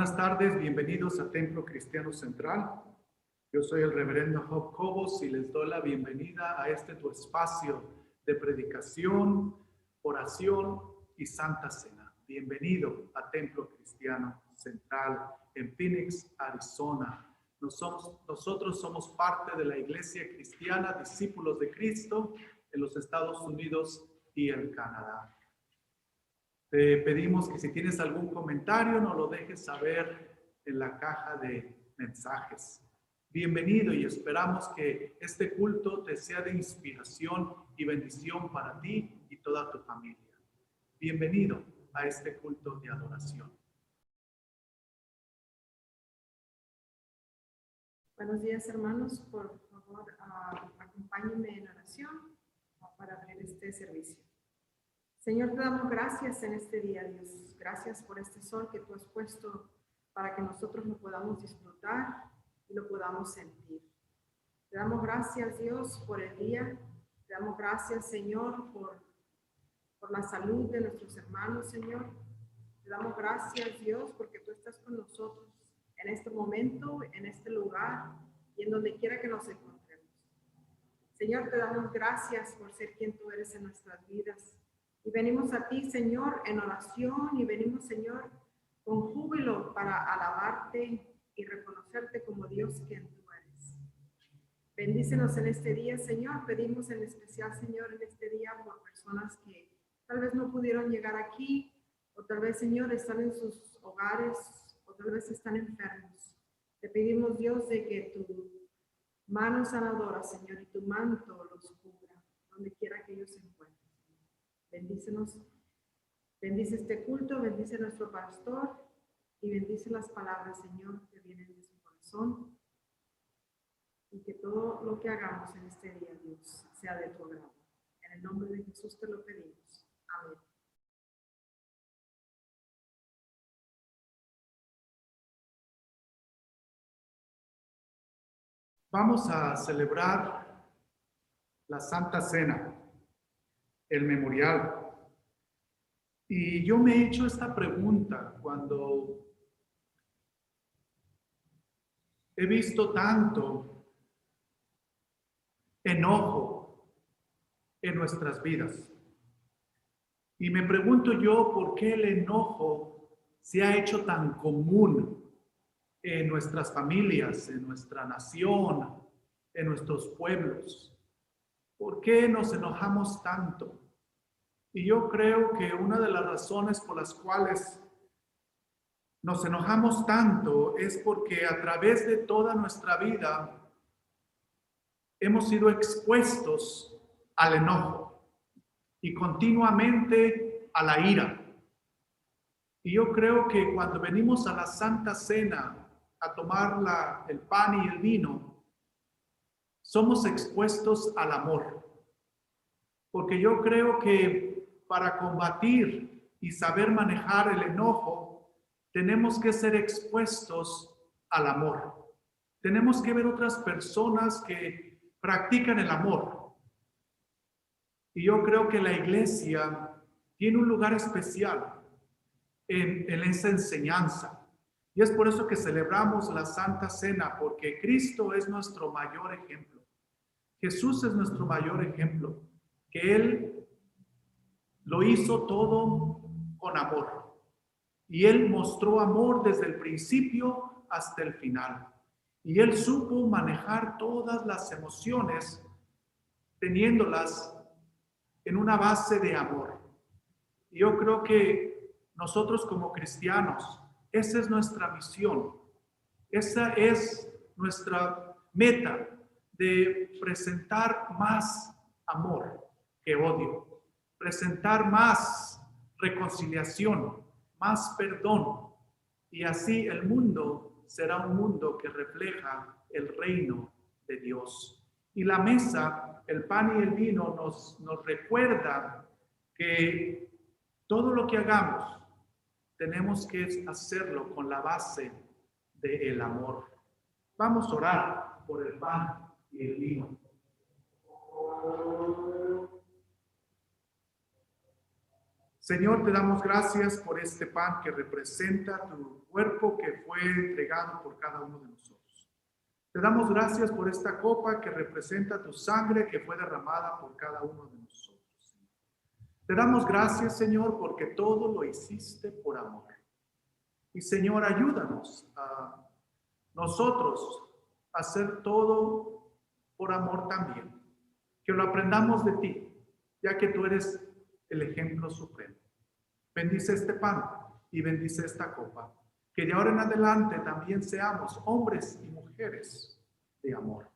Buenas tardes, bienvenidos a Templo Cristiano Central. Yo soy el reverendo Job Cobos y les doy la bienvenida a este tu espacio de predicación, oración y Santa Cena. Bienvenido a Templo Cristiano Central en Phoenix, Arizona. Nosotros somos parte de la Iglesia Cristiana Discípulos de Cristo en los Estados Unidos y en Canadá. Te pedimos que si tienes algún comentario, nos lo dejes saber en la caja de mensajes. Bienvenido y esperamos que este culto te sea de inspiración y bendición para ti y toda tu familia. Bienvenido a este culto de adoración. Buenos días, hermanos. Por favor, acompáñenme en oración para abrir este servicio. Señor, te damos gracias en este día, Dios. Gracias por este sol que tú has puesto para que nosotros lo podamos disfrutar y lo podamos sentir. Te damos gracias, Dios, por el día. Te damos gracias, Señor, por la salud de nuestros hermanos, Señor. Te damos gracias, Dios, porque tú estás con nosotros en este momento, en este lugar y en donde quiera que nos encontremos. Señor, te damos gracias por ser quien tú eres en nuestras vidas. Y venimos a ti, Señor, en oración y venimos, Señor, con júbilo para alabarte y reconocerte como Dios quien tú eres. Bendícenos en este día, Señor. Pedimos en especial, Señor, en este día por personas que tal vez no pudieron llegar aquí o tal vez, Señor, están en sus hogares o tal vez están enfermos. Te pedimos, Dios, de que tu mano sanadora, Señor, y tu manto los cubra donde quiera que ellos se encuentren. Bendícenos, bendice este culto, bendice a nuestro pastor y bendice las palabras, Señor, que vienen de su corazón y que todo lo que hagamos en este día, Dios, sea de tu agrado. En el nombre de Jesús te lo pedimos. Amén. Vamos a celebrar la Santa Cena, el memorial. Y yo me he hecho esta pregunta cuando he visto tanto enojo en nuestras vidas. Y me pregunto yo por qué el enojo se ha hecho tan común en nuestras familias, en nuestra nación, en nuestros pueblos. ¿Por qué nos enojamos tanto? Y yo creo que una de las razones por las cuales nos enojamos tanto es porque a través de toda nuestra vida hemos sido expuestos al enojo y continuamente a la ira. Y yo creo que cuando venimos a la Santa Cena a tomar el pan y el vino, somos expuestos al amor. Porque yo creo que para combatir y saber manejar el enojo, tenemos que ser expuestos al amor. Tenemos que ver otras personas que practican el amor. Y yo creo que la iglesia tiene un lugar especial en esa enseñanza. Y es por eso que celebramos la Santa Cena, porque Cristo es nuestro mayor ejemplo. Jesús es nuestro mayor ejemplo, que Él lo hizo todo con amor. Y Él mostró amor desde el principio hasta el final. Y Él supo manejar todas las emociones, teniéndolas en una base de amor. Y yo creo que nosotros como cristianos, esa es nuestra misión. Esa es nuestra meta, de presentar más amor que odio, presentar más reconciliación, más perdón, y así el mundo será un mundo que refleja el reino de Dios. Y la mesa, el pan y el vino nos recuerda que todo lo que hagamos tenemos que hacerlo con la base del amor. Vamos a orar por el pan y el vino. Señor, te damos gracias por este pan que representa tu cuerpo que fue entregado por cada uno de nosotros. Te damos gracias por esta copa que representa tu sangre que fue derramada por cada uno de nosotros. Te damos gracias, Señor, porque todo lo hiciste por amor. Y, Señor, ayúdanos a nosotros a hacer todo por amor también. Que lo aprendamos de ti, ya que tú eres el ejemplo supremo. Bendice este pan y bendice esta copa. Que de ahora en adelante también seamos hombres y mujeres de amor.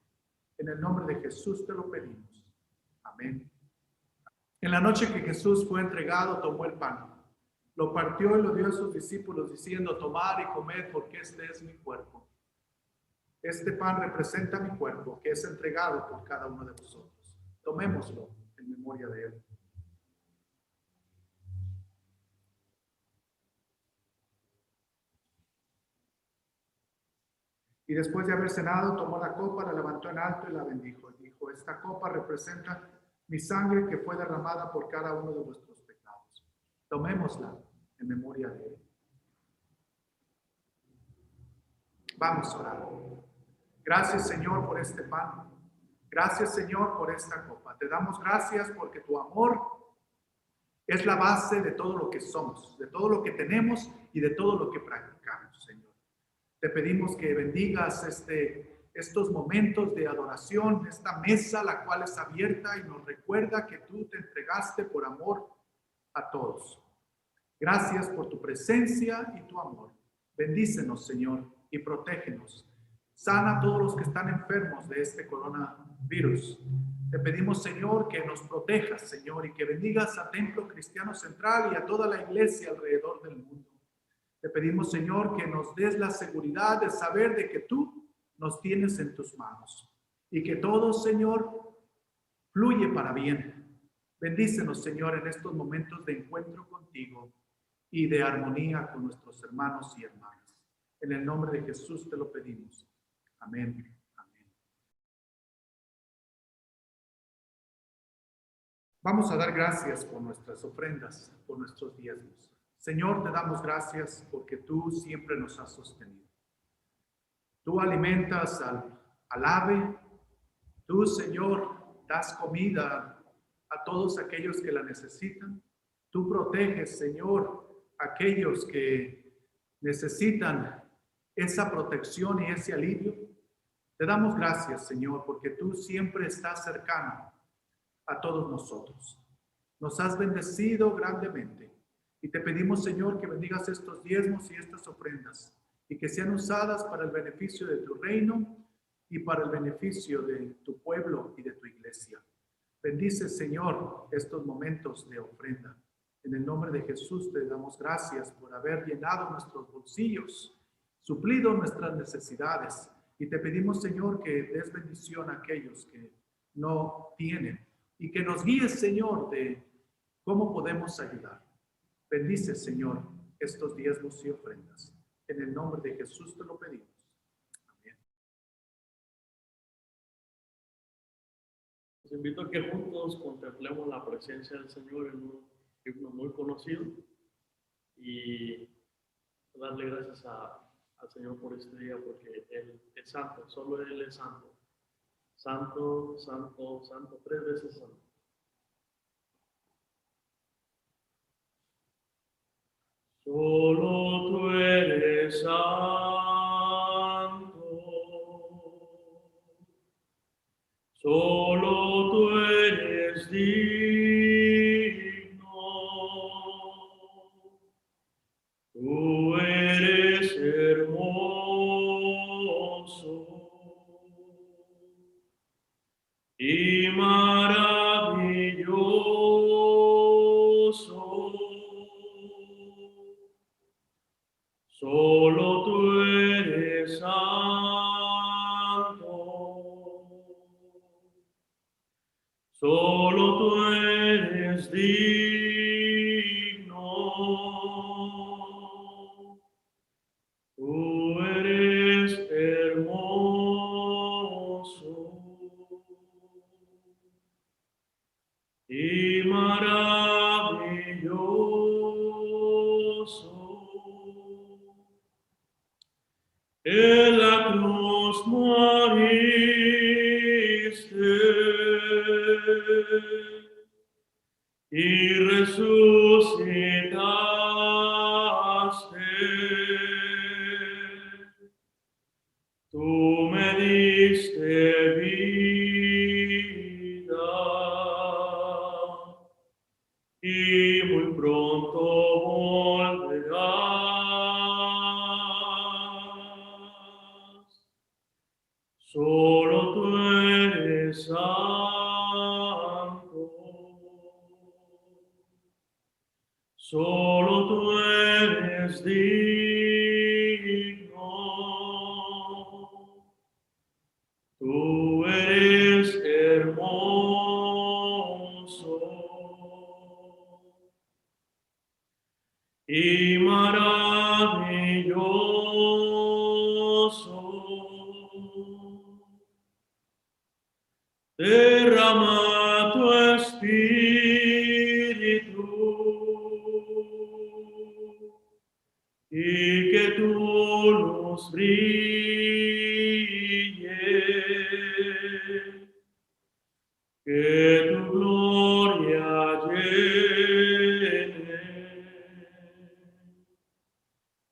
En el nombre de Jesús te lo pedimos. Amén. En la noche que Jesús fue entregado, tomó el pan, lo partió y lo dio a sus discípulos, diciendo: tomad y comed, porque este es mi cuerpo. Este pan representa mi cuerpo, que es entregado por cada uno de vosotros. Tomémoslo en memoria de él. Y después de haber cenado, tomó la copa, la levantó en alto y la bendijo. Y dijo: esta copa representa mi sangre que fue derramada por cada uno de vuestros pecados. Tomémosla en memoria de él. Vamos a orar. Gracias, Señor, por este pan. Gracias, Señor, por esta copa. Te damos gracias porque tu amor es la base de todo lo que somos, de todo lo que tenemos y de todo lo que practicamos, Señor. Te pedimos que bendigas estos momentos de adoración, esta mesa, la cual es abierta y nos recuerda que tú te entregaste por amor a todos. Gracias por tu presencia y tu amor. Bendícenos, Señor, y protégenos. Sana a todos los que están enfermos de este coronavirus. Te pedimos, Señor, que nos protejas, Señor, y que bendigas a Templo Cristiano Central y a toda la iglesia alrededor del mundo. Te pedimos, Señor, que nos des la seguridad de saber de que tú nos tienes en tus manos y que todo, Señor, fluye para bien. Bendícenos, Señor, en estos momentos de encuentro contigo y de armonía con nuestros hermanos y hermanas. En el nombre de Jesús te lo pedimos. Amén. Amén. Vamos a dar gracias por nuestras ofrendas, por nuestros diezmos. Señor, te damos gracias porque tú siempre nos has sostenido. Tú alimentas al ave. Tú, Señor, das comida a todos aquellos que la necesitan. Tú proteges, Señor, a aquellos que necesitan esa protección y ese alivio. Te damos gracias, Señor, porque tú siempre estás cercano a todos nosotros. Nos has bendecido grandemente y te pedimos, Señor, que bendigas estos diezmos y estas ofrendas y que sean usadas para el beneficio de tu reino y para el beneficio de tu pueblo y de tu iglesia. Bendice, Señor, estos momentos de ofrenda. En el nombre de Jesús te damos gracias por haber llenado nuestros bolsillos, suplido nuestras necesidades, y te pedimos, Señor, que des bendición a aquellos que no tienen y que nos guíes, Señor, de cómo podemos ayudar. Bendice, Señor, estos diezmos y ofrendas. En el nombre de Jesús te lo pedimos. Amén. Los invito a que juntos contemplemos la presencia del Señor en un himno muy conocido y darle gracias al Señor por este día, porque Él es santo, solo Él es santo. Santo, santo, santo, 3 veces santo. Solo tú eres santo, solo tú eres digno, tú eres hermoso y maravilloso. Solo tú eres santo, solo tú eres digno, tú eres hermoso y maravilloso. y resucitaste. Tú me diste vida y muy pronto volverás. Solo tú eres santo. Solo tú eres digno. Tú eres hermoso y maravilloso. Derrama tu espíritu y que tu luz brille, que tu gloria llene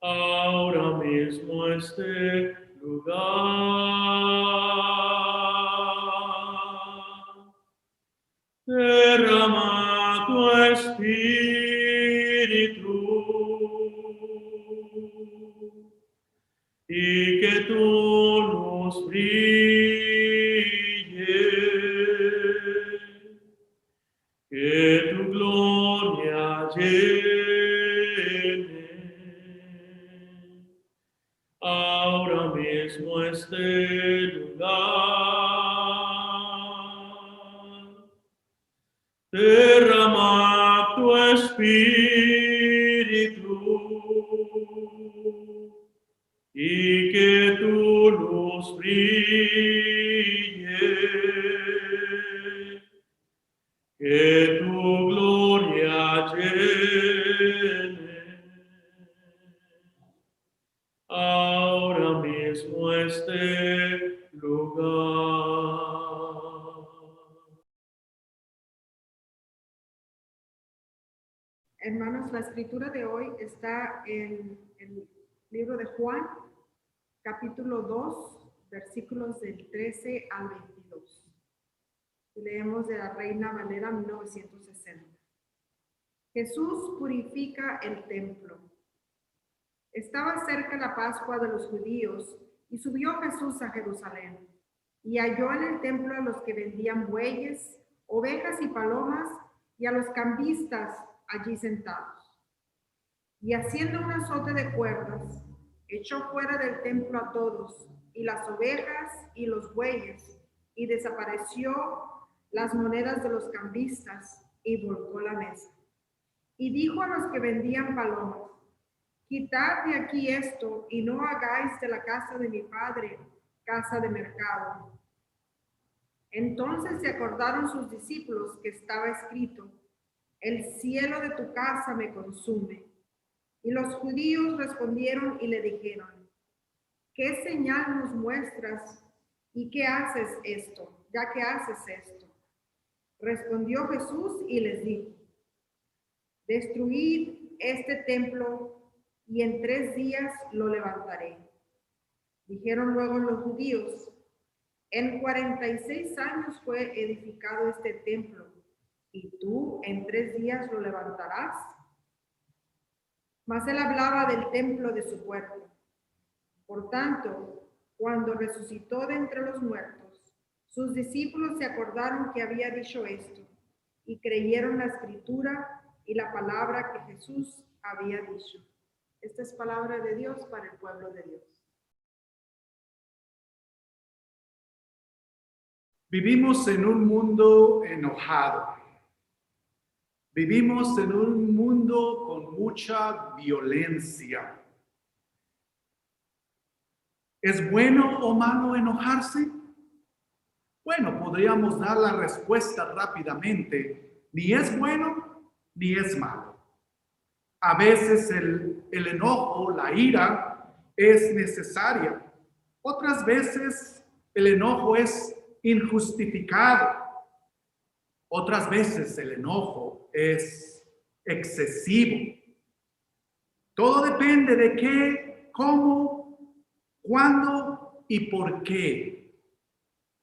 ahora mismo este lugar. Derrama tu espíritu y que tu luz brille, que tu gloria llene ahora mismo este lugar. Derrama tu espíritu y que tu luz brille, que tu gloria llene ahora mismo este lugar. Hermanos, la escritura de hoy está en el libro de Juan, capítulo 2, versículos del 13 al 22. Leemos de la Reina Valera 1960. Jesús purifica el templo. Estaba cerca la Pascua de los judíos y subió Jesús a Jerusalén y halló en el templo a los que vendían bueyes, ovejas y palomas y a los cambistas allí sentados. Y haciendo un azote de cuerdas, echó fuera del templo a todos, y las ovejas y los bueyes, y desapareció las monedas de los cambistas, y volcó la mesa. Y dijo a los que vendían palomas: quitad de aquí esto, y no hagáis de la casa de mi padre casa de mercado. Entonces se acordaron sus discípulos que estaba escrito: el cielo de tu casa me consume. Y los judíos respondieron y le dijeron: ¿qué señal nos muestras y qué haces esto? Ya que haces esto. Respondió Jesús y les dijo: destruid este templo y en 3 días lo levantaré. Dijeron luego los judíos: en 46 años fue edificado este templo, ¿y tú en 3 días lo levantarás? Mas él hablaba del templo de su cuerpo. Por tanto, cuando resucitó de entre los muertos, sus discípulos se acordaron que había dicho esto y creyeron la escritura y la palabra que Jesús había dicho. Esta es palabra de Dios para el pueblo de Dios. Vivimos en un mundo enojado. Vivimos en un mundo con mucha violencia. ¿Es bueno o malo enojarse? Bueno, podríamos dar la respuesta rápidamente. Ni es bueno, ni es malo. A veces el enojo, la ira, es necesaria. Otras veces el enojo es injustificado. Otras veces el enojo es excesivo. Todo depende de qué, cómo, cuándo y por qué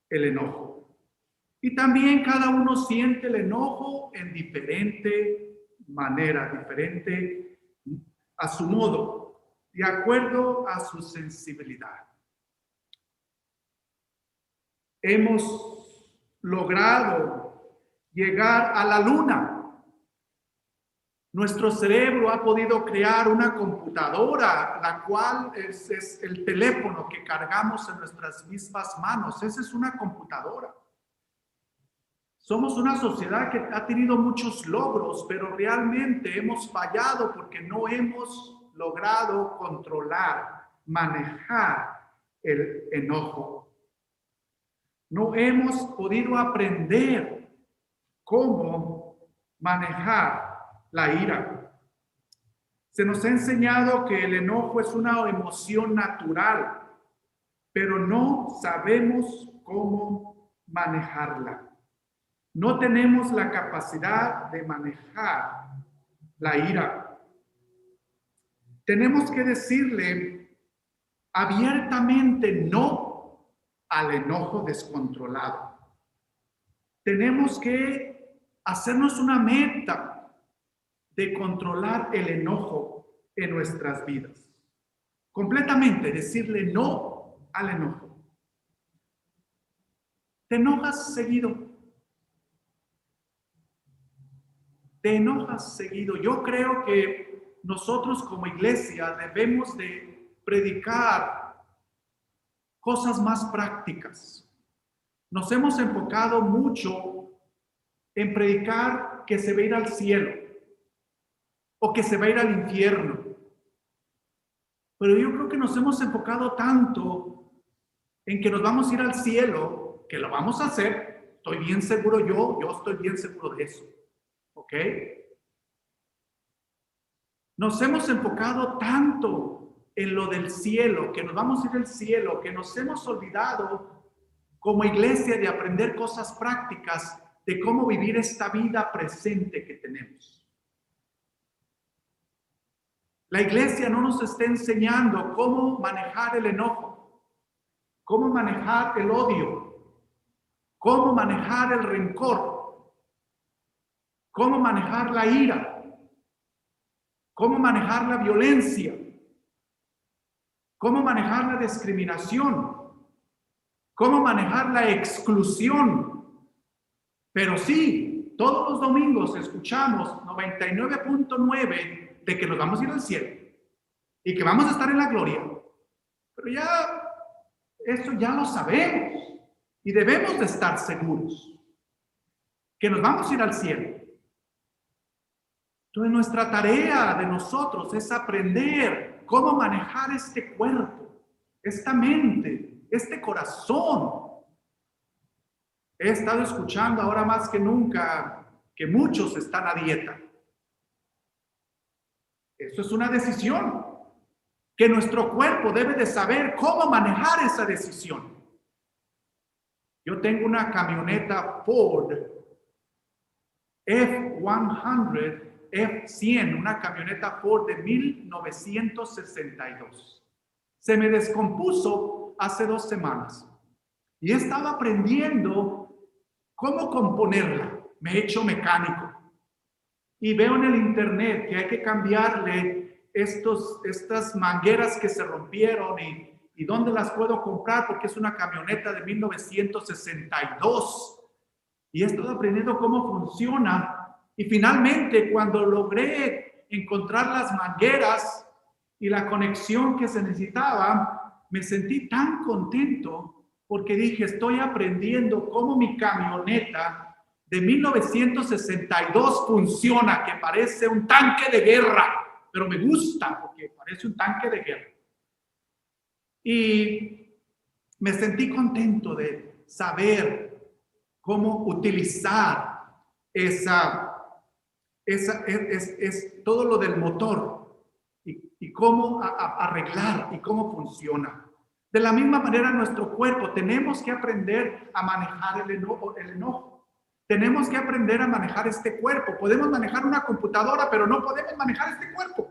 el enojo. Y también cada uno siente el enojo en diferente manera, diferente a su modo, de acuerdo a su sensibilidad. Hemos logrado llegar a la luna. Nuestro cerebro ha podido crear una computadora, la cual es el teléfono que cargamos en nuestras mismas manos. Esa es una computadora. Somos una sociedad que ha tenido muchos logros, pero realmente hemos fallado porque no hemos logrado controlar, manejar el enojo. No hemos podido aprender cómo manejar la ira. Se nos ha enseñado que el enojo es una emoción natural, pero no sabemos cómo manejarla. No tenemos la capacidad de manejar la ira. Tenemos que decirle abiertamente no al enojo descontrolado. Tenemos que hacernos una meta de controlar el enojo en nuestras vidas. Completamente decirle no al enojo. ¿Te enojas seguido? ¿Te enojas seguido? Yo creo que nosotros como iglesia debemos de predicar cosas más prácticas. Nos hemos enfocado mucho en predicar que se va a ir al cielo o que se va a ir al infierno. Pero yo creo que nos hemos enfocado tanto en que nos vamos a ir al cielo, que lo vamos a hacer. Estoy bien seguro yo estoy bien seguro de eso. ¿Ok? Nos hemos enfocado tanto en lo del cielo, que nos vamos a ir al cielo, que nos hemos olvidado como iglesia de aprender cosas prácticas de cómo vivir esta vida presente que tenemos. La iglesia no nos está enseñando cómo manejar el enojo, cómo manejar el odio, cómo manejar el rencor, cómo manejar la ira, cómo manejar la violencia, cómo manejar la discriminación, cómo manejar la exclusión. Pero sí, todos los domingos escuchamos 99.9 de que nos vamos a ir al cielo y que vamos a estar en la gloria. Pero ya, eso ya lo sabemos y debemos de estar seguros que nos vamos a ir al cielo. Entonces nuestra tarea de nosotros es aprender cómo manejar este cuerpo, esta mente, este corazón. He estado escuchando ahora más que nunca que muchos están a dieta. Eso es una decisión que nuestro cuerpo debe de saber cómo manejar esa decisión. Yo tengo una camioneta Ford F100, F100, una camioneta Ford de 1962. Se me descompuso hace 2 semanas y he estado aprendiendo cómo componerla. Me he hecho mecánico. Y veo en el internet que hay que cambiarle estas mangueras que se rompieron y dónde las puedo comprar porque es una camioneta de 1962. Y he estado aprendiendo cómo funciona. Y finalmente, cuando logré encontrar las mangueras y la conexión que se necesitaba, me sentí tan contento porque dije, estoy aprendiendo cómo mi camioneta de 1962 funciona, que parece un tanque de guerra, pero me gusta porque parece un tanque de guerra. Y me sentí contento de saber cómo utilizar todo lo del motor y cómo arreglar y cómo funciona. De la misma manera, nuestro cuerpo tenemos que aprender a manejar el enojo. Tenemos que aprender a manejar este cuerpo. Podemos manejar una computadora, pero no podemos manejar este cuerpo.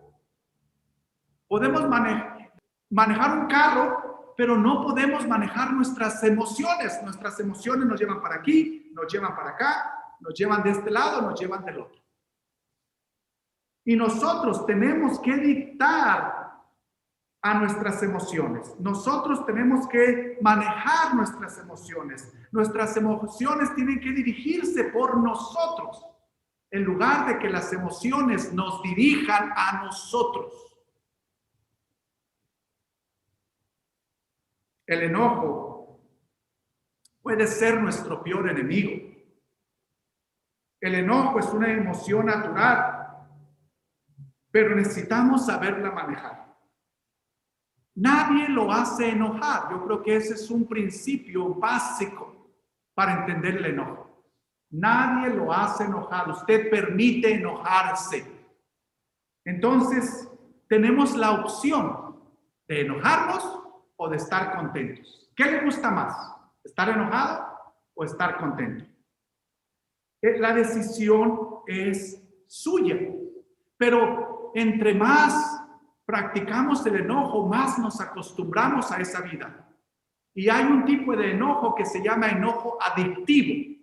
Podemos manejar un carro, pero no podemos manejar nuestras emociones. Nuestras emociones nos llevan para aquí, nos llevan para acá, nos llevan de este lado, nos llevan del otro. Y nosotros tenemos que dictar a nuestras emociones. Nosotros tenemos que manejar nuestras emociones. Nuestras emociones tienen que dirigirse por nosotros, en lugar de que las emociones nos dirijan a nosotros. El enojo puede ser nuestro peor enemigo. El enojo es una emoción natural, pero necesitamos saberla manejar. Nadie lo hace enojar. Yo creo que ese es un principio básico para entender el enojo. Nadie lo hace enojar. Usted permite enojarse. Entonces, tenemos la opción de enojarnos o de estar contentos. ¿Qué le gusta más? ¿Estar enojado o estar contento? La decisión es suya. Pero entre más practicamos el enojo, más nos acostumbramos a esa vida. Y hay un tipo de enojo que se llama enojo adictivo,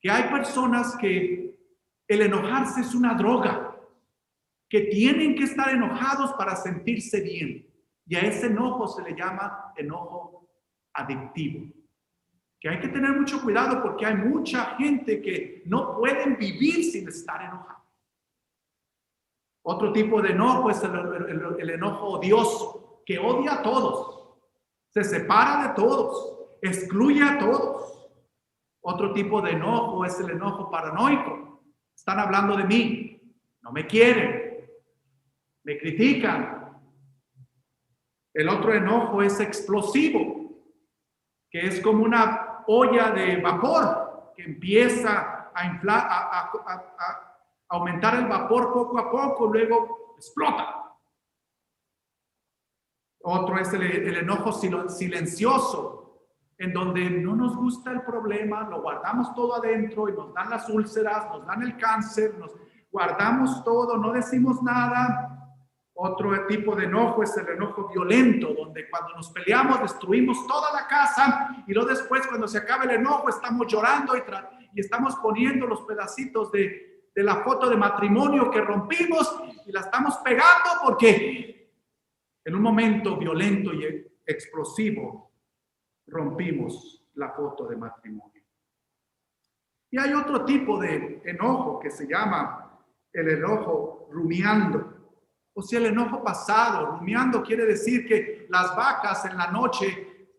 que hay personas que el enojarse es una droga, que tienen que estar enojados para sentirse bien. Y a ese enojo se le llama enojo adictivo. Que hay que tener mucho cuidado porque hay mucha gente que no pueden vivir sin estar enojado. Otro tipo de enojo es el enojo odioso, que odia a todos, se separa de todos, excluye a todos. Otro tipo de enojo es el enojo paranoico. Están hablando de mí, no me quieren, me critican. El otro enojo es explosivo, que es como una olla de vapor que empieza a inflar, a aumentar el vapor poco a poco, luego explota. Otro es el enojo silencioso, en donde no nos gusta el problema, lo guardamos todo adentro y nos dan las úlceras, nos dan el cáncer, nos guardamos todo, no decimos nada. Otro tipo de enojo es el enojo violento, donde cuando nos peleamos destruimos toda la casa y luego después cuando se acaba el enojo estamos llorando y estamos poniendo los pedacitos de la foto de matrimonio que rompimos y la estamos pegando porque en un momento violento y explosivo rompimos la foto de matrimonio. Y hay otro tipo de enojo que se llama el enojo rumiando. O sea, el enojo pasado. Rumiando quiere decir que las vacas en la noche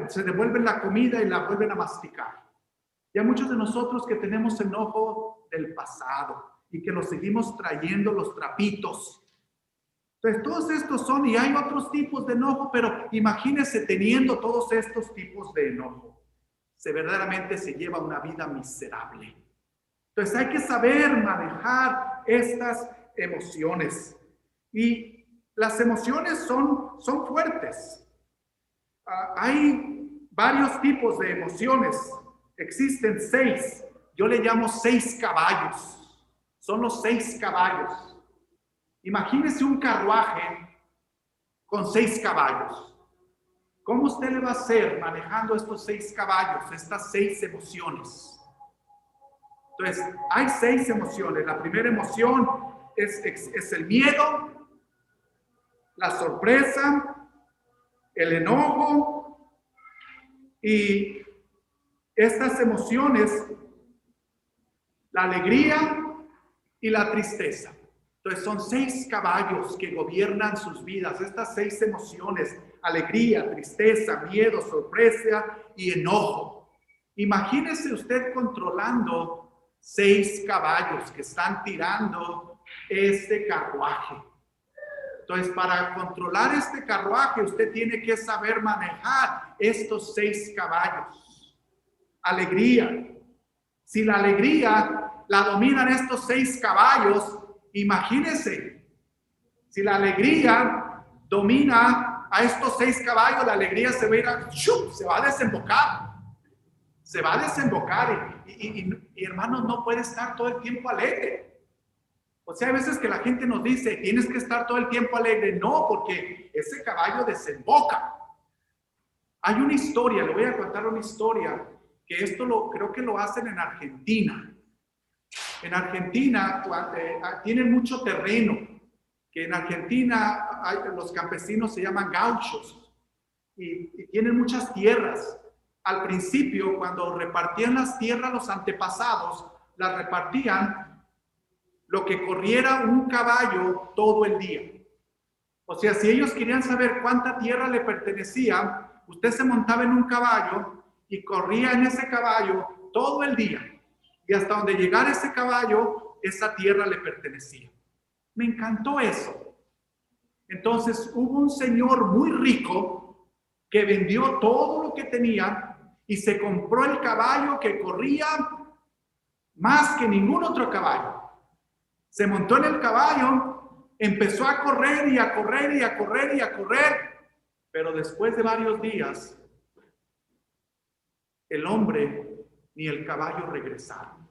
se devuelven la comida y la vuelven a masticar. Y hay muchos de nosotros que tenemos enojo del pasado y que los seguimos trayendo los trapitos. Entonces, todos estos son, y hay otros tipos de enojo, pero imagínense teniendo todos estos tipos de enojo. Verdaderamente se lleva una vida miserable. Entonces, hay que saber manejar estas emociones. Y las emociones son fuertes. Hay varios tipos de emociones. Existen 6. Yo le llamo 6 caballos. Son los 6 caballos. Imagínese un carruaje con 6 caballos. ¿Cómo usted le va a hacer manejando estos 6 caballos, estas 6 emociones? Entonces, hay 6 emociones. La primera emoción es el miedo, la sorpresa, el enojo, y estas emociones, la alegría y la tristeza. Entonces son 6 caballos que gobiernan sus vidas, estas 6 emociones: alegría, tristeza, miedo, sorpresa y enojo. Imagínese usted controlando 6 caballos que están tirando este carruaje. Entonces, para controlar este carruaje, usted tiene que saber manejar estos 6 caballos. Alegría. Si la alegría la dominan estos 6 caballos, imagínense, si la alegría domina a estos 6 caballos, la alegría se va a ir se va a desembocar. se va a desembocar y hermanos, no puede estar todo el tiempo alegre. O sea, hay veces que la gente nos dice, tienes que estar todo el tiempo alegre. No, porque ese caballo desemboca. Hay una historia, le voy a contar una historia, que creo que lo hacen en Argentina. En Argentina tienen mucho terreno, que en Argentina los campesinos se llaman gauchos y tienen muchas tierras. Al principio, cuando repartían las tierras, los antepasados las repartían lo que corriera un caballo todo el día. O sea, si ellos querían saber cuánta tierra le pertenecía, usted se montaba en un caballo y corría en ese caballo todo el día. Y hasta donde llegara ese caballo, esa tierra le pertenecía. Me encantó eso. Entonces hubo un señor muy rico que vendió todo lo que tenía y se compró el caballo que corría más que ningún otro caballo. Se montó en el caballo, empezó a correr y a correr y a correr y a correr, pero después de varios días, el hombre ni el caballo regresaron.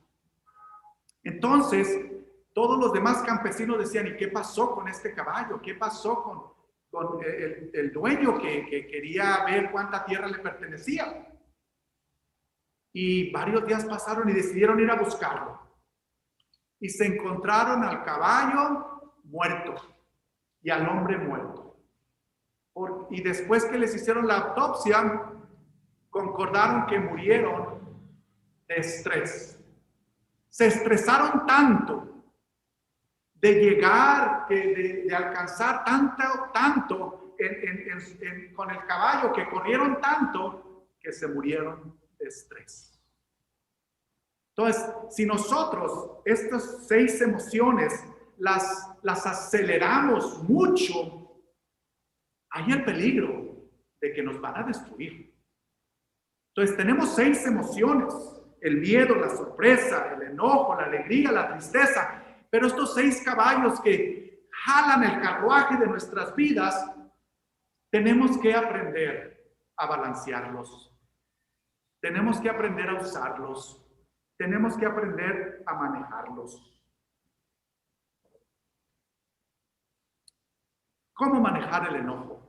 Entonces, todos los demás campesinos decían, ¿y qué pasó con este caballo? ¿Qué pasó con el dueño que quería ver cuánta tierra le pertenecía? Y varios días pasaron y decidieron ir a buscarlo. Y se encontraron al caballo muerto y al hombre muerto. Y después que les hicieron la autopsia, concordaron que murieron de estrés. Se estresaron tanto de llegar, de alcanzar tanto con el caballo, que corrieron tanto que se murieron de estrés. Entonces, si nosotros estas 6 emociones las aceleramos mucho, hay el peligro de que nos van a destruir. Entonces, tenemos 6 emociones: el miedo, la sorpresa, el enojo, la alegría, la tristeza. Pero estos 6 caballos que jalan el carruaje de nuestras vidas, tenemos que aprender a balancearlos. Tenemos que aprender a usarlos. Tenemos que aprender a manejarlos. ¿Cómo manejar el enojo?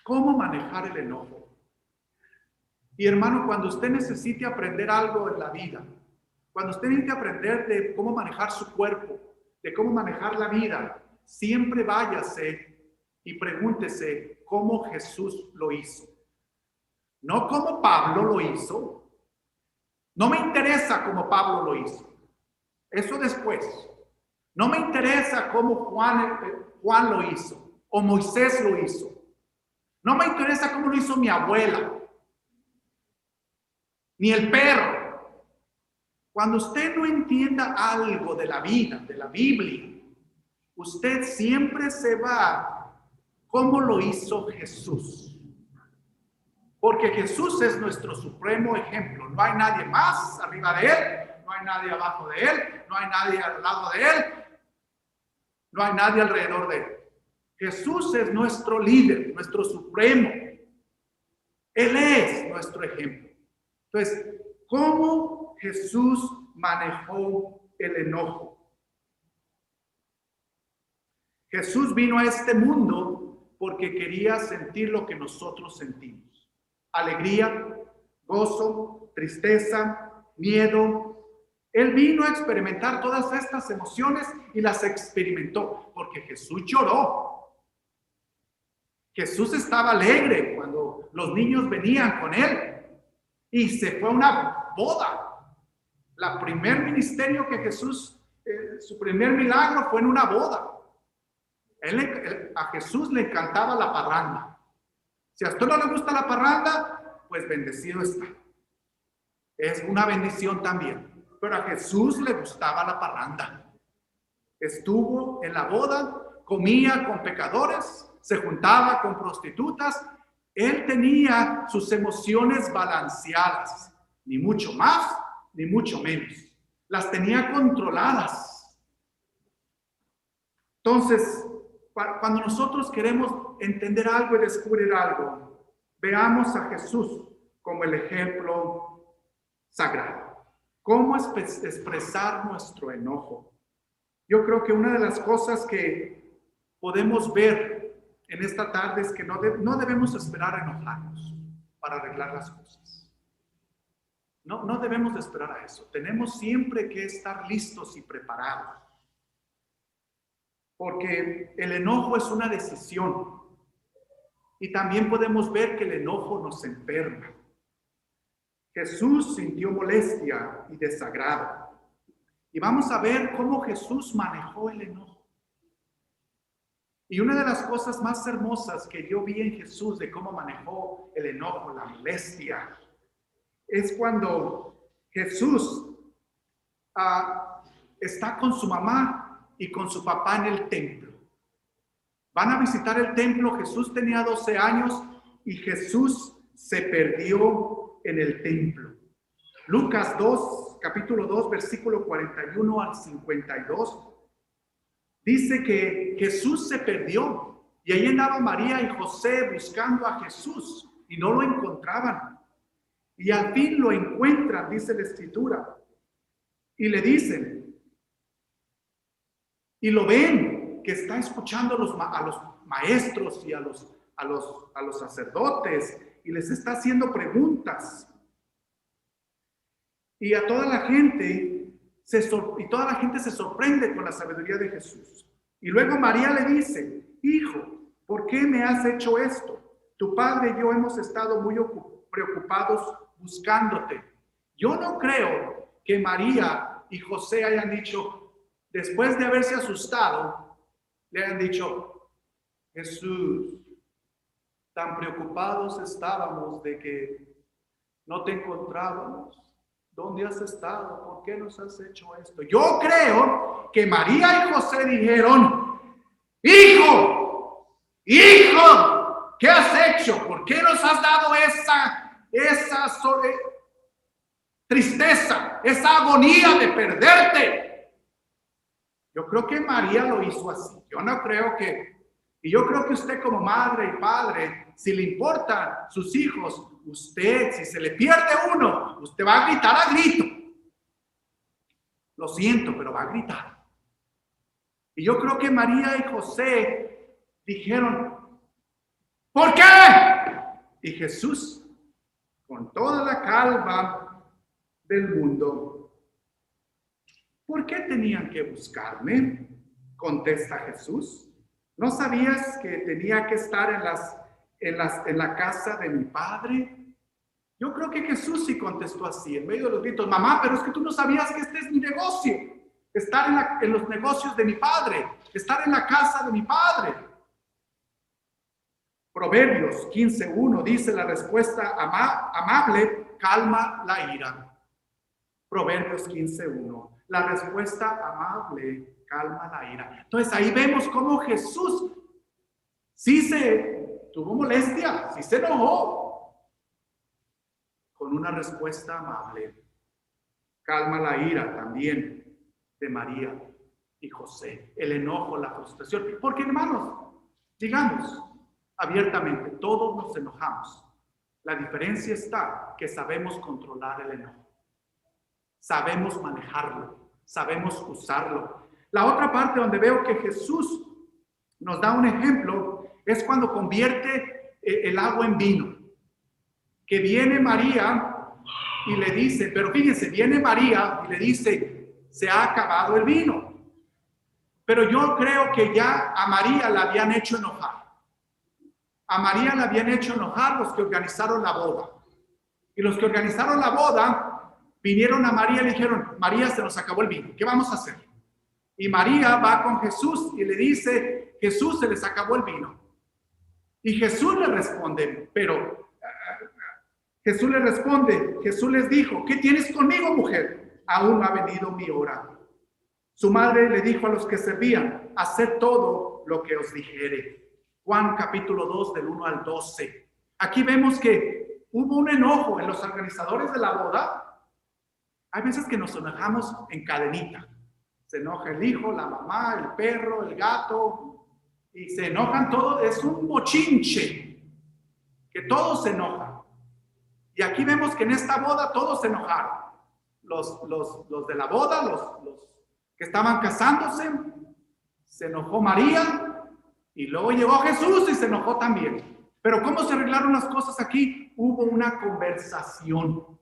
¿Cómo manejar el enojo? Y hermano, cuando usted necesite aprender algo en la vida, cuando usted necesite aprender de cómo manejar su cuerpo, de cómo manejar la vida, siempre váyase y pregúntese cómo Jesús lo hizo. No cómo Pablo lo hizo. No me interesa cómo Pablo lo hizo. Eso después. No me interesa cómo Juan lo hizo o Moisés lo hizo. No me interesa cómo lo hizo mi abuela, ni el perro. Cuando usted no entienda algo de la vida, de la Biblia, usted siempre se va cómo lo hizo Jesús. Porque Jesús es nuestro supremo ejemplo. No hay nadie más arriba de Él, no hay nadie abajo de Él, no hay nadie al lado de Él, no hay nadie alrededor de Él. Jesús es nuestro líder, nuestro supremo. Él es nuestro ejemplo. Entonces, ¿cómo Jesús manejó el enojo? Jesús vino a este mundo porque quería sentir lo que nosotros sentimos. Alegría, gozo, tristeza, miedo. Él vino a experimentar todas estas emociones y las experimentó porque Jesús lloró. Jesús estaba alegre cuando los niños venían con él y se fue a una boda. El primer ministerio que Jesús, su primer milagro fue en una boda. A Jesús le encantaba la parranda. Si a usted no le gusta la parranda, pues bendecido está. Es una bendición también. Pero a Jesús le gustaba la parranda. Estuvo en la boda, comía con pecadores, se juntaba con prostitutas. Él tenía sus emociones balanceadas, ni mucho más, ni mucho menos. Las tenía controladas. Entonces, cuando nosotros queremos entender algo y descubrir algo, veamos a Jesús como el ejemplo sagrado. ¿Cómo expresar nuestro enojo? Yo creo que una de las cosas que podemos ver en esta tarde es que no debemos esperar a enojarnos para arreglar las cosas. No debemos de esperar a eso. Tenemos siempre que estar listos y preparados. Porque el enojo es una decisión. Y también podemos ver que el enojo nos enferma. Jesús sintió molestia y desagrado. Y vamos a ver cómo Jesús manejó el enojo. Y una de las cosas más hermosas que yo vi en Jesús de cómo manejó el enojo, la molestia, es cuando Jesús está con su mamá y con su papá en el templo. Van a visitar el templo. Jesús tenía 12 años y Jesús se perdió en el templo. Lucas 2, capítulo 2, versículo 41 al 52. Dice que Jesús se perdió y ahí andaba María y José buscando a Jesús y no lo encontraban. Y al fin lo encuentran, dice la Escritura, y le dicen, y lo ven, que está escuchando a los maestros y a los sacerdotes y les está haciendo preguntas. Y a toda la gente se sorprende con la sabiduría de Jesús. Y luego María le dice, hijo, ¿por qué me has hecho esto? Tu padre y yo hemos estado muy preocupados buscándote. Yo no creo que María y José hayan dicho, después de haberse asustado, le hayan dicho, Jesús, tan preocupados estábamos de que no te encontrábamos. ¿Dónde has estado? ¿Por qué nos has hecho esto? Yo creo que María y José dijeron, hijo, ¿qué has hecho? ¿Por qué nos has dado esa tristeza, esa agonía de perderte? Yo creo que María lo hizo así. Yo creo que usted como madre y padre, si le importan sus hijos, usted, si se le pierde uno, usted va a gritar a grito. Lo siento, pero va a gritar. Y yo creo que María y José dijeron, ¿por qué? Y Jesús, con toda la calma del mundo, ¿por qué tenían que buscarme? Contesta Jesús. ¿No sabías que tenía que estar en la casa de mi padre? Yo creo que Jesús sí contestó así, en medio de los gritos, mamá, pero es que tú no sabías que este es mi negocio, estar en los negocios de mi padre, estar en la casa de mi padre. Proverbios 15:1 dice, la respuesta amable calma la ira. Proverbios 15:1, la respuesta amable calma la ira. Entonces ahí vemos cómo Jesús sí se tuvo molestia, sí se enojó, con una respuesta amable. Calma la ira también de María y José, el enojo, la frustración. Porque hermanos, digamos abiertamente, todos nos enojamos. La diferencia está que sabemos controlar el enojo. Sabemos manejarlo, sabemos usarlo. La otra parte donde veo que Jesús nos da un ejemplo es cuando convierte el agua en vino. Que viene María y le dice, pero fíjense, viene María y le dice, se ha acabado el vino. Pero yo creo que ya a María la habían hecho enojar. A María la habían hecho enojar los que organizaron la boda. Y los que organizaron la boda vinieron a María y le dijeron, María, se nos acabó el vino, ¿qué vamos a hacer? Y María va con Jesús y le dice, Jesús, se les acabó el vino. Y Jesús le responde, Jesús les dijo, ¿qué tienes conmigo, mujer? Aún no ha venido mi hora. Su madre le dijo a los que servían, haced todo lo que os dijere. Juan capítulo 2 del 1 al 12. Aquí vemos que hubo un enojo en los organizadores de la boda. Hay veces que nos enojamos en cadenita. Se enoja el hijo, la mamá, el perro, el gato, y se enojan todos. Es un bochinche, que todos se enojan. Y aquí vemos que en esta boda todos se enojaron. Los de la boda, los que estaban casándose, se enojó María, y luego llegó Jesús y se enojó también. Pero ¿cómo se arreglaron las cosas aquí? Hubo una conversación.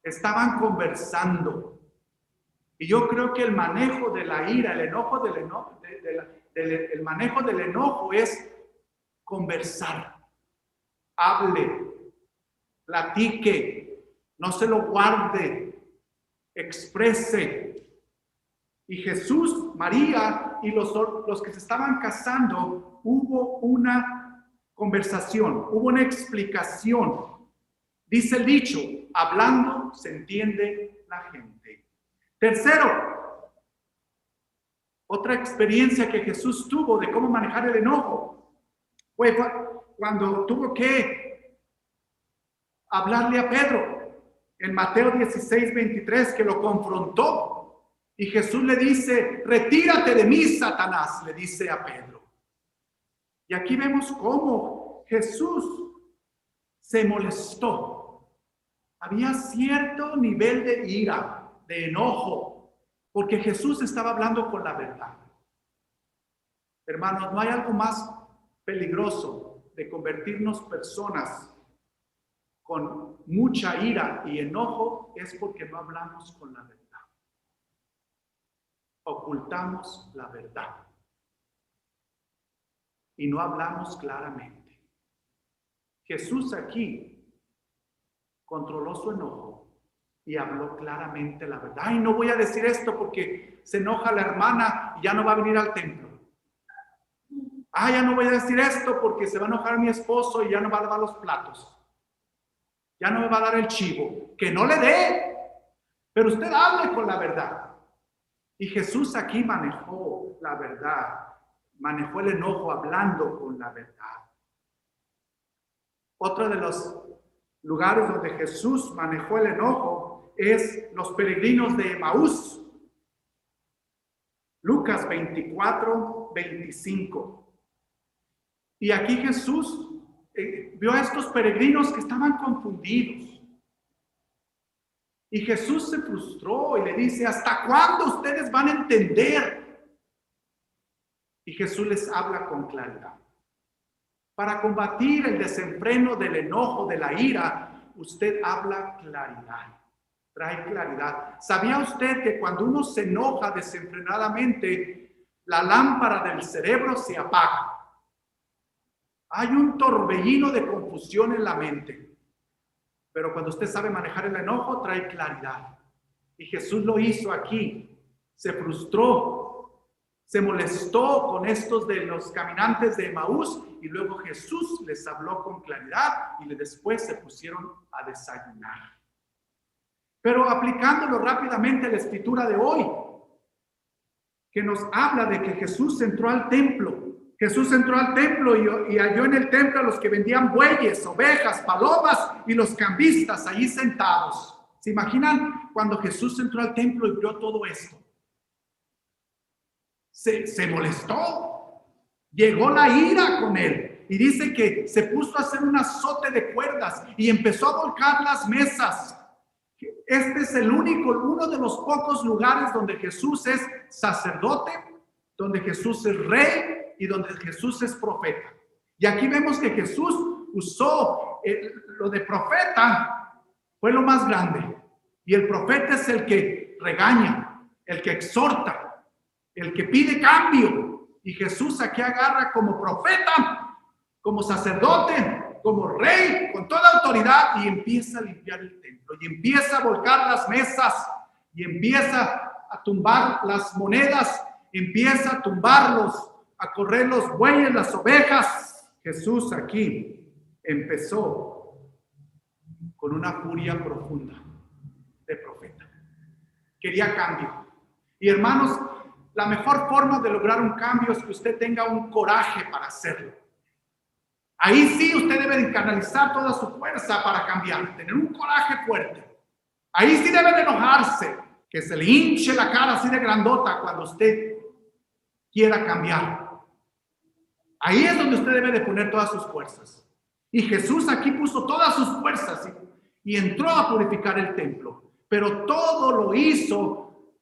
Estaban conversando. Y yo creo que el manejo de la ira, el manejo del enojo es conversar. Hable, platique, no se lo guarde, exprese. Y Jesús, María y los que se estaban casando, hubo una conversación, hubo una explicación. Dice el dicho, hablando se entiende la gente. Tercero, otra experiencia que Jesús tuvo de cómo manejar el enojo fue cuando tuvo que hablarle a Pedro en Mateo 16:23, que lo confrontó. Y Jesús le dice, retírate de mí, Satanás, le dice a Pedro. Y aquí vemos cómo Jesús se molestó. Había cierto nivel de ira, de enojo, porque Jesús estaba hablando con la verdad. Hermanos, no hay algo más peligroso de convertirnos personas con mucha ira y enojo, es porque no hablamos con la verdad. Ocultamos la verdad y no hablamos claramente. Jesús aquí controló su enojo y habló claramente la verdad. Ay, no voy a decir esto porque se enoja la hermana y ya no va a venir al templo. Ay, ya no voy a decir esto porque se va a enojar mi esposo y ya no va a lavar los platos. Ya no me va a dar el chivo. Que no le dé, pero usted hable con la verdad. Y Jesús aquí manejó la verdad, manejó el enojo hablando con la verdad. Otro de los lugares donde Jesús manejó el enojo es los peregrinos de Emaús. Lucas 24:25. Y aquí Jesús vio a estos peregrinos que estaban confundidos. Y Jesús se frustró y le dice, ¿hasta cuándo ustedes van a entender? Y Jesús les habla con claridad. Para combatir el desenfreno del enojo, de la ira, usted habla claridad, trae claridad. ¿Sabía usted que cuando uno se enoja desenfrenadamente, la lámpara del cerebro se apaga? Hay un torbellino de confusión en la mente. Pero cuando usted sabe manejar el enojo, trae claridad. Y Jesús lo hizo aquí. Se frustró, se molestó con estos de los caminantes de Emaús, y luego Jesús les habló con claridad y después se pusieron a desayunar. Pero aplicándolo rápidamente a la escritura de hoy, que nos habla de que Jesús entró al templo. Jesús entró al templo y halló en el templo a los que vendían bueyes, ovejas, palomas y los cambistas allí sentados. ¿Se imaginan cuando Jesús entró al templo y vio todo esto? Se molestó. Llegó la ira con él. Y dice que se puso a hacer un azote de cuerdas y empezó a volcar las mesas. Este es uno de los pocos lugares donde Jesús es sacerdote, donde Jesús es rey y donde Jesús es profeta. Y aquí vemos que Jesús usó lo de profeta, fue lo más grande. Y el profeta es el que regaña, el que exhorta, el que pide cambio. Y Jesús aquí agarra como profeta, como sacerdote, como rey, con toda autoridad, y empieza a limpiar el templo, y empieza a volcar las mesas, y empieza a tumbar las monedas, empieza a tumbarlos, a correr los bueyes, las ovejas. Jesús aquí empezó con una furia profunda de profeta. Quería cambio. Y hermanos, la mejor forma de lograr un cambio es que usted tenga un coraje para hacerlo. Ahí sí usted debe de canalizar toda su fuerza para cambiar, tener un coraje fuerte. Ahí sí debe de enojarse, que se le hinche la cara así de grandota cuando usted quiera cambiar. Ahí es donde usted debe de poner todas sus fuerzas. Y Jesús aquí puso todas sus fuerzas y entró a purificar el templo. Pero todo lo hizo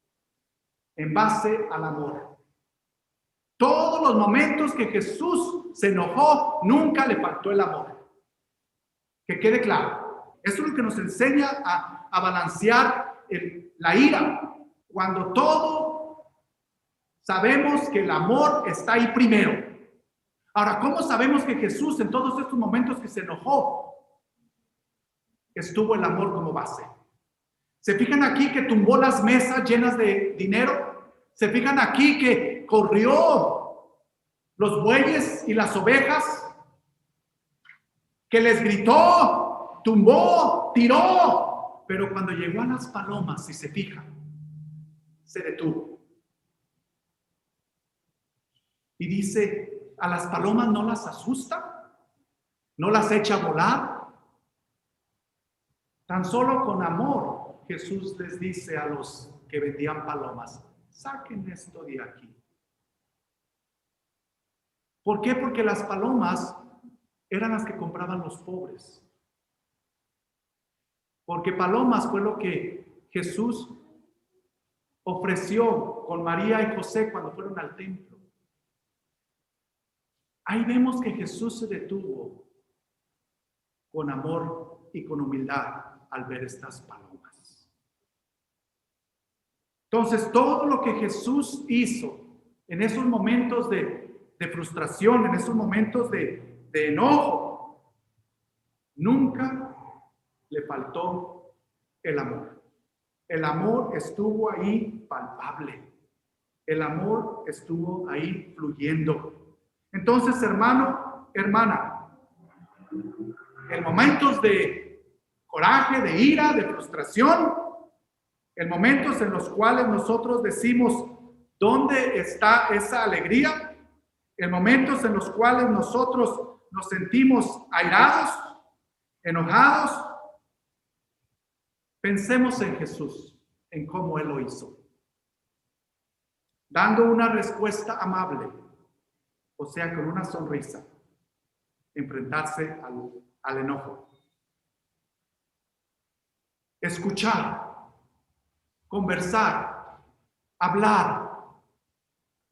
en base al amor. Todos los momentos que Jesús se enojó, nunca le faltó el amor. Que quede claro. Eso es lo que nos enseña a balancear la ira. Cuando todo sabemos que el amor está ahí primero. Ahora, ¿cómo sabemos que Jesús en todos estos momentos que se enojó, estuvo el amor como base? ¿Se fijan aquí que tumbó las mesas llenas de dinero? ¿Se fijan aquí que corrió los bueyes y las ovejas? Que les gritó, tumbó, tiró. Pero cuando llegó a las palomas, si se fijan, se detuvo. Y dice, ¿a las palomas no las asusta? ¿No las echa a volar? Tan solo con amor, Jesús les dice a los que vendían palomas, saquen esto de aquí. ¿Por qué? Porque las palomas eran las que compraban los pobres. Porque palomas fue lo que Jesús ofreció con María y José cuando fueron al templo. Ahí vemos que Jesús se detuvo con amor y con humildad al ver estas palomas. Entonces, todo lo que Jesús hizo en esos momentos de frustración, en esos momentos de enojo, nunca le faltó el amor. El amor estuvo ahí palpable. El amor estuvo ahí fluyendo. Entonces, hermano, hermana, en momentos de coraje, de ira, de frustración, en momentos en los cuales nosotros decimos, ¿dónde está esa alegría? En momentos en los cuales nosotros nos sentimos airados, enojados, pensemos en Jesús, en cómo Él lo hizo. Dando una respuesta amable, o sea, con una sonrisa, enfrentarse al enojo. Escuchar, conversar, hablar.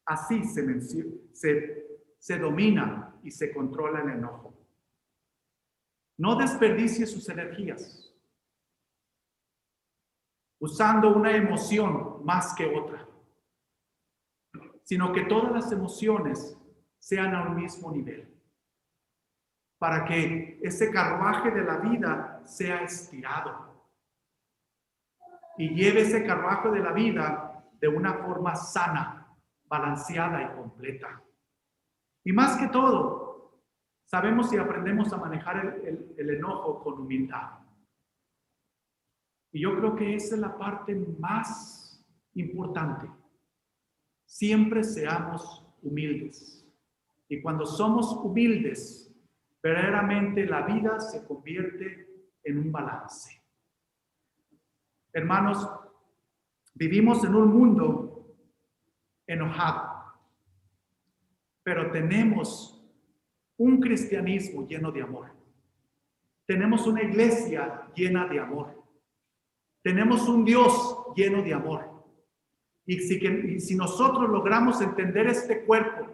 Así se domina y se controla el enojo. No desperdicie sus energías usando una emoción más que otra, sino que todas las emociones sean a un mismo nivel, para que ese carruaje de la vida sea estirado y lleve ese carruaje de la vida de una forma sana, balanceada y completa. Y más que todo, sabemos y aprendemos a manejar el enojo con humildad. Y yo creo que esa es la parte más importante. Siempre seamos humildes. Y cuando somos humildes, verdaderamente la vida se convierte en un balance. Hermanos, vivimos en un mundo enojado, pero tenemos un cristianismo lleno de amor. Tenemos una iglesia llena de amor. Tenemos un Dios lleno de amor. Y si nosotros logramos entender este cuerpo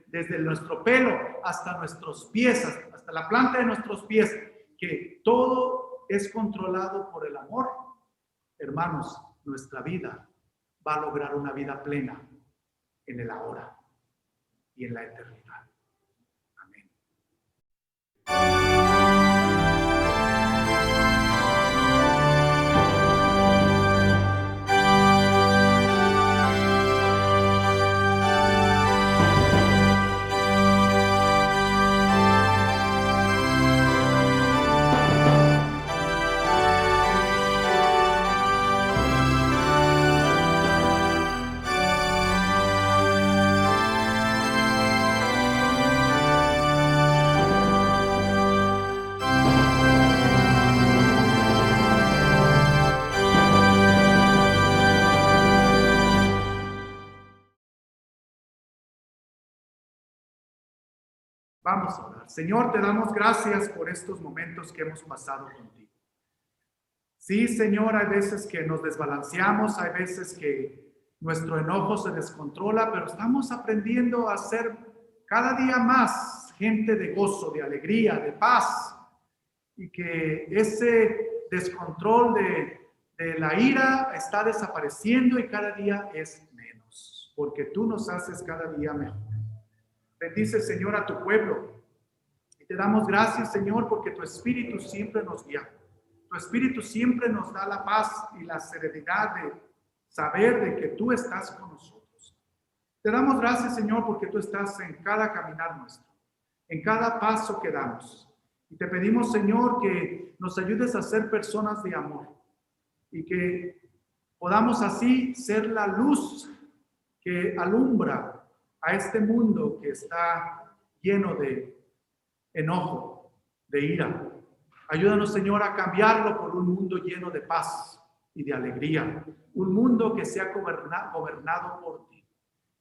desde nuestro pelo hasta nuestros pies, hasta la planta de nuestros pies, que todo es controlado por el amor, hermanos, nuestra vida va a lograr una vida plena en el ahora y en la eternidad. Amén. Vamos a orar. Señor, te damos gracias por estos momentos que hemos pasado contigo. Sí, Señor, hay veces que nos desbalanceamos, hay veces que nuestro enojo se descontrola, pero estamos aprendiendo a ser cada día más gente de gozo, de alegría, de paz, y que ese descontrol de la ira está desapareciendo y cada día es menos, porque tú nos haces cada día mejor. Bendice, Señor, a tu pueblo. Y te damos gracias, Señor, porque tu Espíritu siempre nos guía. Tu Espíritu siempre nos da la paz y la serenidad de saber de que tú estás con nosotros. Te damos gracias, Señor, porque tú estás en cada caminar nuestro, en cada paso que damos. Y te pedimos, Señor, que nos ayudes a ser personas de amor y que podamos así ser la luz que alumbra a este mundo que está lleno de enojo, de ira. Ayúdanos, Señor, a cambiarlo por un mundo lleno de paz y de alegría. Un mundo que sea gobernado por ti.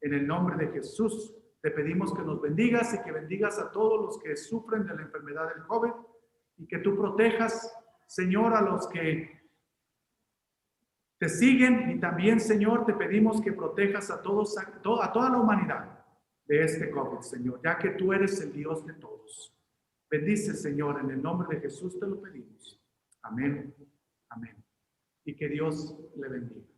En el nombre de Jesús, te pedimos que nos bendigas y que bendigas a todos los que sufren de la enfermedad del COVID y que tú protejas, Señor, a los que te siguen y también, Señor, te pedimos que protejas a todos, a toda la humanidad de este COVID, Señor, ya que tú eres el Dios de todos. Bendice, Señor, en el nombre de Jesús te lo pedimos. Amén. Amén. Y que Dios le bendiga.